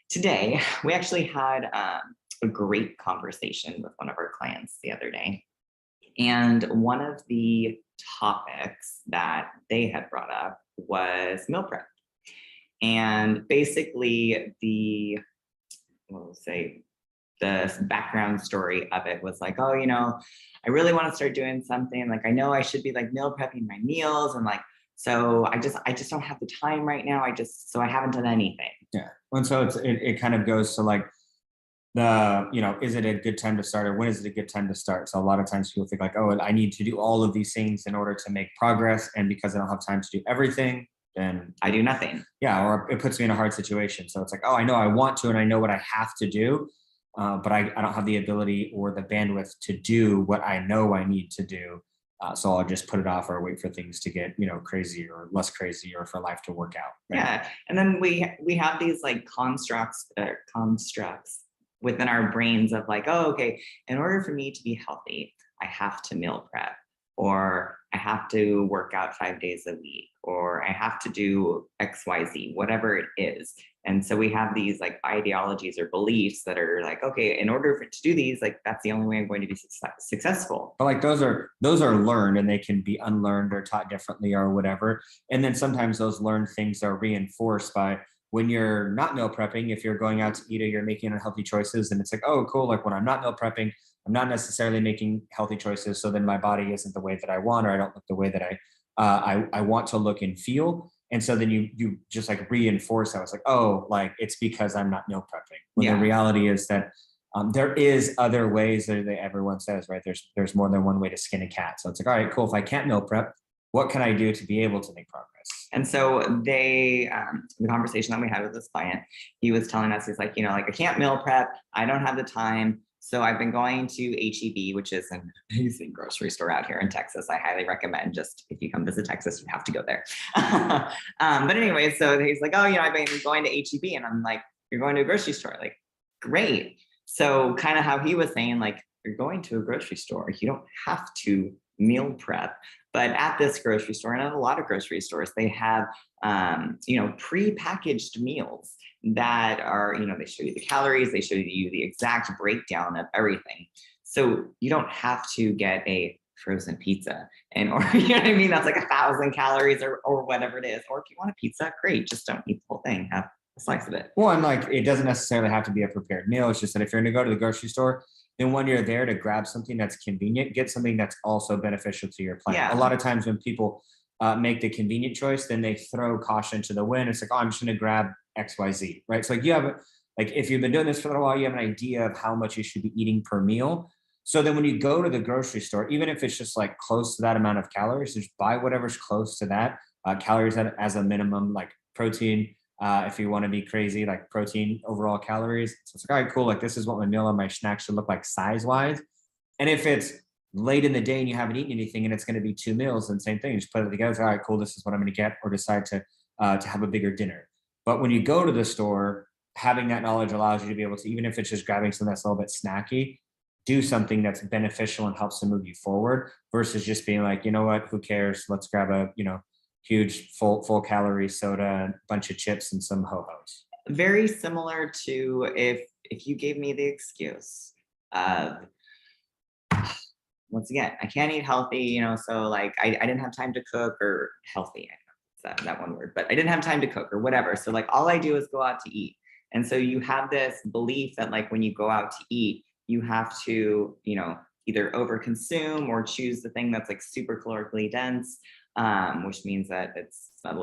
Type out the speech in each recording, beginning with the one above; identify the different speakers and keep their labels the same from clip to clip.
Speaker 1: Today, we actually had a great conversation with one of our clients the other day. And one of the topics that they had brought up was meal prep. And basically, we'll say, the background story of it was like, oh, I really want to start doing something. Like, I know I should be like meal prepping my meals, and like, so I just don't have the time right now. So I haven't done anything.
Speaker 2: Yeah. And so it kind of goes to like is it a good time to start, or when is it a good time to start? So a lot of times people think like, oh, I need to do all of these things in order to make progress. And because I don't have time to do everything, then
Speaker 1: I do nothing.
Speaker 2: yeah, or it puts me in a hard situation. So it's like, oh, I know I want to, and I know what I have to do, but I don't have the ability or the bandwidth to do what I know I need to do. So I'll just put it off or wait for things to get, crazy or less crazy, or for life to work out. Right?
Speaker 1: Yeah. And then we have these like constructs within our brains of like, oh, okay, in order for me to be healthy, I have to meal prep, or I have to work out 5 days a week, or I have to do XYZ, whatever it is. And so we have these like ideologies or beliefs that are like, okay, in order to do these, like that's the only way I'm going to be successful.
Speaker 2: But like those are learned, and they can be unlearned or taught differently or whatever. And then sometimes those learned things are reinforced by when you're not meal prepping. If you're going out to eat or you're making unhealthy choices, and it's like, oh, cool. Like when I'm not meal prepping, I'm not necessarily making healthy choices. So then my body isn't the way that I want, or I don't look the way that I want to look and feel. And so then you just like reinforce that. It's like, oh, like it's because I'm not meal prepping. When the reality is that there is other ways that everyone says, right? There's more than one way to skin a cat. So it's like, all right, cool. If I can't meal prep, what can I do to be able to make progress?
Speaker 1: And so the conversation that we had with this client, he was telling us, he's like, like I can't meal prep. I don't have the time. So I've been going to HEB, which is an amazing grocery store out here in Texas. I highly recommend, just if you come visit Texas, you have to go there. But anyway, so he's like, oh, I've been going to HEB. And I'm like, you're going to a grocery store? Like, great. So kind of how he was saying, like, you're going to a grocery store, you don't have to meal prep. But at this grocery store, and at a lot of grocery stores, they have, pre-packaged meals that are, they show you the calories, they show you the exact breakdown of everything. So you don't have to get a frozen pizza, or you know what I mean? That's like 1,000 calories or whatever it is. Or if you want a pizza, great, just don't eat the whole thing. Have a slice of it.
Speaker 2: Well, and like it doesn't necessarily have to be a prepared meal. It's just that if you're going to go to the grocery store, then when you're there to grab something that's convenient, get something that's also beneficial to your plan.
Speaker 1: Yeah.
Speaker 2: A lot of times when people make the convenient choice, then they throw caution to the wind. It's like, oh, I'm just going to grab XYZ, right? So like if you've been doing this for a little while, you have an idea of how much you should be eating per meal. So then when you go to the grocery store, even if it's just like close to that amount of calories, just buy whatever's close to that calories as a minimum, like protein. If you want to be crazy, like protein overall calories. So it's like, all right, cool. Like this is what my meal and my snack should look like size wise. And if it's late in the day and you haven't eaten anything and it's going to be 2 meals, then same thing, you just put it together. It's, all right, cool. This is what I'm going to get, or decide to have a bigger dinner. But when you go to the store, having that knowledge allows you to be able to, even if it's just grabbing something that's a little bit snacky, do something that's beneficial and helps to move you forward, versus just being like, you know what, who cares? Let's grab a, huge full calorie soda, and a bunch of chips and some ho-hos.
Speaker 1: Very similar to if you gave me the excuse of, once again, I can't eat healthy, so like I didn't have time to cook, or healthy, that one word, but I didn't have time to cook or whatever. So like all I do is go out to eat. And so you have this belief that like when you go out to eat, you have to, either overconsume or choose the thing that's like super calorically dense, which means that it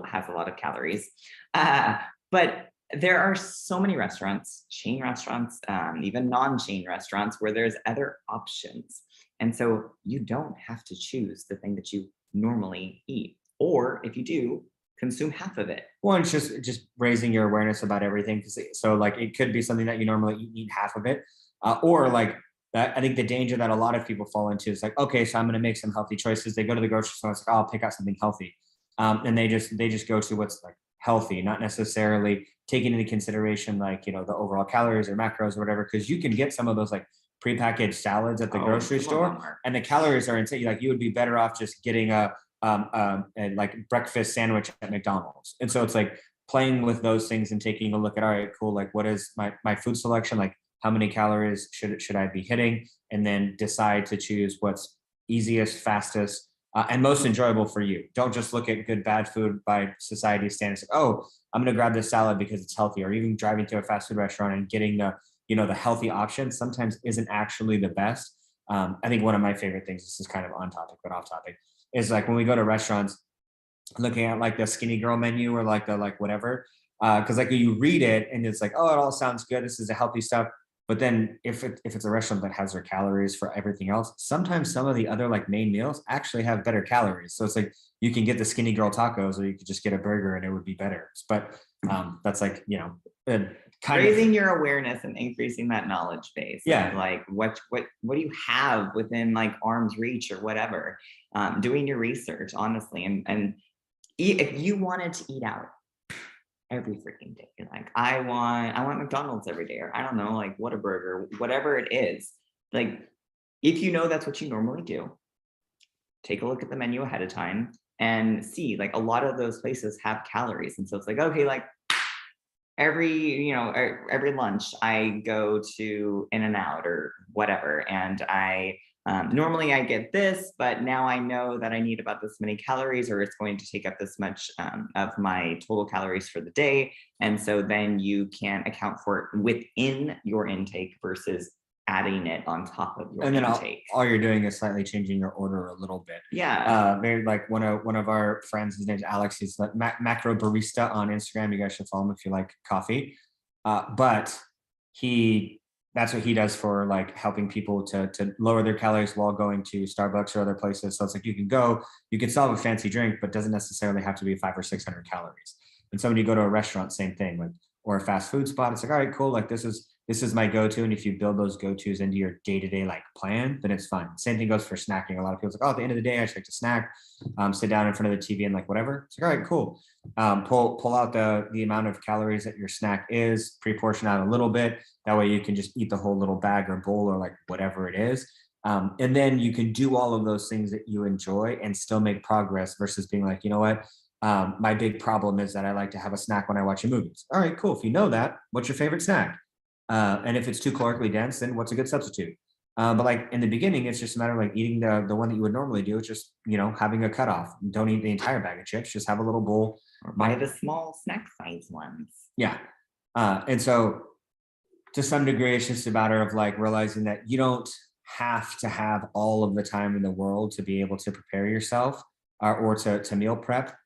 Speaker 1: has a lot of calories. But there are so many restaurants, chain restaurants, even non-chain restaurants, where there's other options. And so you don't have to choose the thing that you normally eat. Or if you do, consume half of it.
Speaker 2: Well, it's just raising your awareness about everything. So like it could be something that you normally eat half of it. Or like that, I think the danger that a lot of people fall into is like, okay, so I'm going to make some healthy choices. They go to the grocery store, it's like, oh, I'll pick out something healthy. And they just go to what's like healthy, not necessarily taking into consideration like, the overall calories or macros or whatever, because you can get some of those like prepackaged salads at the grocery store, and the calories are insane. Like you would be better off just getting a like breakfast sandwich at McDonald's. And so it's like playing with those things and taking a look at, all right, cool, like what is my food selection, like how many calories should I be hitting, and then decide to choose what's easiest, fastest, and most enjoyable for you. Don't just look at good bad food by society standards. Like, oh, I'm going to grab this salad because it's healthy, or even driving to a fast food restaurant and getting the healthy option sometimes isn't actually the best. I think one of my favorite things, this is kind of on topic but off topic, is like when we go to restaurants, looking at like the skinny girl menu or like the like whatever, because like you read it and it's like, oh, it all sounds good, this is a healthy stuff, but then if it's a restaurant that has their calories for everything else, sometimes some of the other like main meals actually have better calories. So it's like you can get the skinny girl tacos, or you could just get a burger and it would be better. But that's like,
Speaker 1: raising your awareness and increasing that knowledge base.
Speaker 2: Yeah.
Speaker 1: Like what do you have within like arm's reach or whatever? Doing your research, honestly, and if you wanted to eat out every freaking day, like I want McDonald's every day, or I don't know, like Whataburger, whatever it is, like if you know that's what you normally do, take a look at the menu ahead of time and see, like a lot of those places have calories. And so it's like, okay, like every lunch I go to In-N-Out or whatever, and I normally I get this, but now I know that I need about this many calories, or it's going to take up this much of my total calories for the day. And so then you can account for it within your intake versus adding it on top of your
Speaker 2: And then
Speaker 1: intake.
Speaker 2: all you're doing is slightly changing your order a little bit.
Speaker 1: Yeah.
Speaker 2: Very like one of our friends, his name's Alex. He's like macro barista on Instagram. You guys should follow him if you like coffee. But that's what he does for like helping people to lower their calories while going to Starbucks or other places. So it's like you can still have a fancy drink, but doesn't necessarily have to be 500 or 600 calories. And so when you go to a restaurant, same thing, like, or a fast food spot, it's like, all right, cool. Like this is my go-to. And if you build those go-tos into your day-to-day like plan, then it's fine. Same thing goes for snacking. A lot of people's like, oh, at the end of the day, I just like to snack, sit down in front of the TV and like whatever. It's like, all right, cool. Pull out the amount of calories that your snack is, pre-portion out a little bit. That way you can just eat the whole little bag or bowl or like whatever it is. And then you can do all of those things that you enjoy and still make progress versus being like, you know what? My big problem is that I like to have a snack when I watch movies. All right, cool. If you know that, what's your favorite snack? And if it's too calorically dense, then what's a good substitute? But like in the beginning, it's just a matter of like eating the one that you would normally do. It's just, having a cutoff. Don't eat the entire bag of chips. Just have a little bowl.
Speaker 1: Or buy the small snack size ones.
Speaker 2: Yeah. And so to some degree, it's just a matter of like realizing that you don't have to have all of the time in the world to be able to prepare yourself or to meal prep.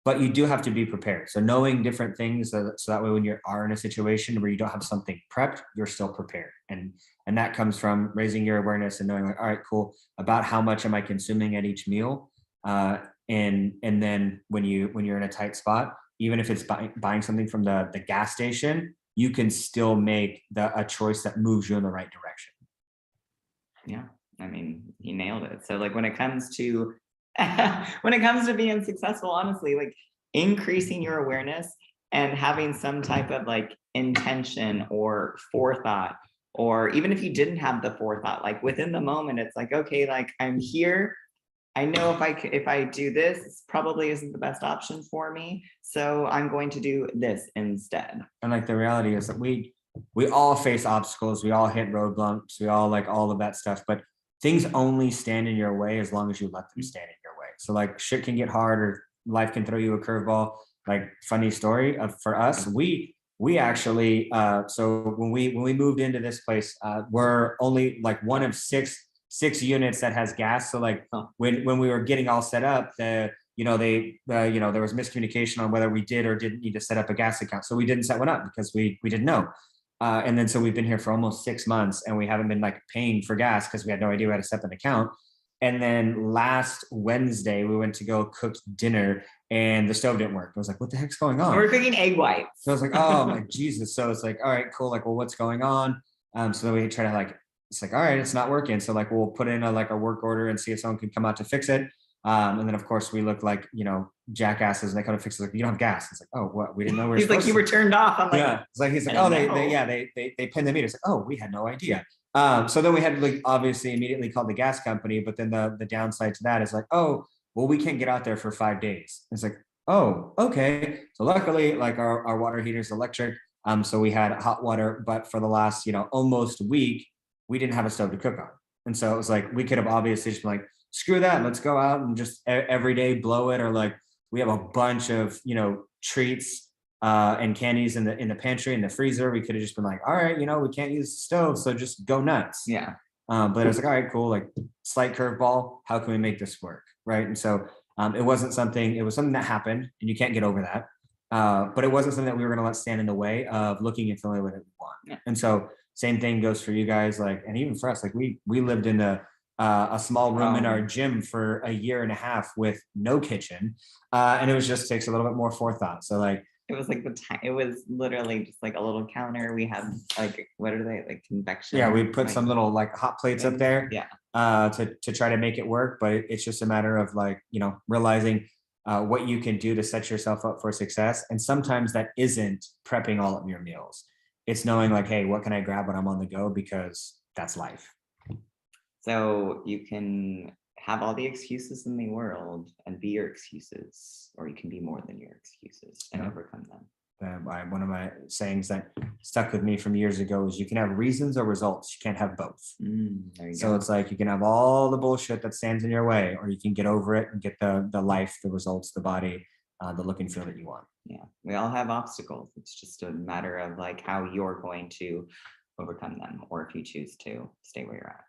Speaker 2: But you do have to be prepared. So knowing different things, so that way when you are in a situation where you don't have something prepped, you're still prepared. And that comes from raising your awareness and knowing like, all right, cool, about how much am I consuming at each meal? And then when you're in a tight spot, even if it's buying something from the gas station, you can still make a choice that moves you in the right direction.
Speaker 1: Yeah, I mean, he nailed it. So like when it comes to being successful, honestly, like increasing your awareness and having some type of like intention or forethought, or even if you didn't have the forethought, like within the moment, it's like, okay, like I'm here. I know if I do this probably isn't the best option for me. So I'm going to do this instead.
Speaker 2: And like the reality is that we all face obstacles. We all hit road bumps. We all like all of that stuff, but things only stand in your way as long as you let them stand in your way. So like shit can get hard or life can throw you a curveball. Like funny story for us, we actually, so when we moved into this place, we're only like one of six units that has gas. So like when we were getting all set up, there was miscommunication on whether we did or didn't need to set up a gas account. So we didn't set one up because we didn't know. And then so we've been here for almost 6 months and we haven't been like paying for gas because we had no idea we had to set up an account. And then last Wednesday we went to go cook dinner and the stove didn't work. I was like, what the heck's going on?
Speaker 1: We're cooking egg whites.
Speaker 2: So I was like, oh my Jesus. So it's like, all right, cool. Like, well, what's going on? So then we try to like, it's like, all right, it's not working. So like, we'll put in a work order and see if someone can come out to fix it. And then of course we look like, jackasses and they come to fix it. Like, you don't have gas. It's like, oh, what? We didn't know we were
Speaker 1: He's like, you were turned off. I'm like,
Speaker 2: yeah. It's like, he's like, oh, they pinned the meter. It's like, oh, we had no idea. So then we had to like obviously immediately call the gas company, but then the downside to that is like, oh, well, we can't get out there for 5 days. It's like, oh, okay. So luckily, like our water heater is electric. So we had hot water, but for the last, almost week, we didn't have a stove to cook on. And so it was like we could have obviously just been like, screw that, let's go out and just every day blow it. Or like we have a bunch of, treats and candies in the pantry, in the freezer. We could have just been like, all right, we can't use the stove, so just go nuts.
Speaker 1: Yeah.
Speaker 2: But it was like, all right, cool, like slight curveball. How can we make this work? Right. And so it was something that happened and you can't get over that. But it wasn't something that we were going to let stand in the way of looking and feeling what we want.
Speaker 1: Yeah.
Speaker 2: And so same thing goes for you guys, like, and even for us, like we lived in a small room in our gym for a year and a half with no kitchen. And it was just takes a little bit more forethought. So like,
Speaker 1: it was like it was literally just like a little counter. We had like, what are they, like convection?
Speaker 2: yeah, we put
Speaker 1: like,
Speaker 2: some little like hot plates up there.
Speaker 1: Yeah.
Speaker 2: To try to make it work, but it's just a matter of like, realizing what you can do to set yourself up for success. And sometimes that isn't prepping all of your meals. It's knowing like, hey, what can I grab when I'm on the go? Because that's life.
Speaker 1: So you can have all the excuses in the world and be your excuses, or you can be more than your excuses and overcome them.
Speaker 2: One of my sayings that stuck with me from years ago is you can have reasons or results. You can't have both.
Speaker 1: There you
Speaker 2: So
Speaker 1: go.
Speaker 2: it's like you can have all the bullshit that stands in your way, or you can get over it and get the life, the results, the body, the look and feel that you want.
Speaker 1: Yeah, we all have obstacles. It's just a matter of like how you're going to overcome them, or if you choose to stay where you're at.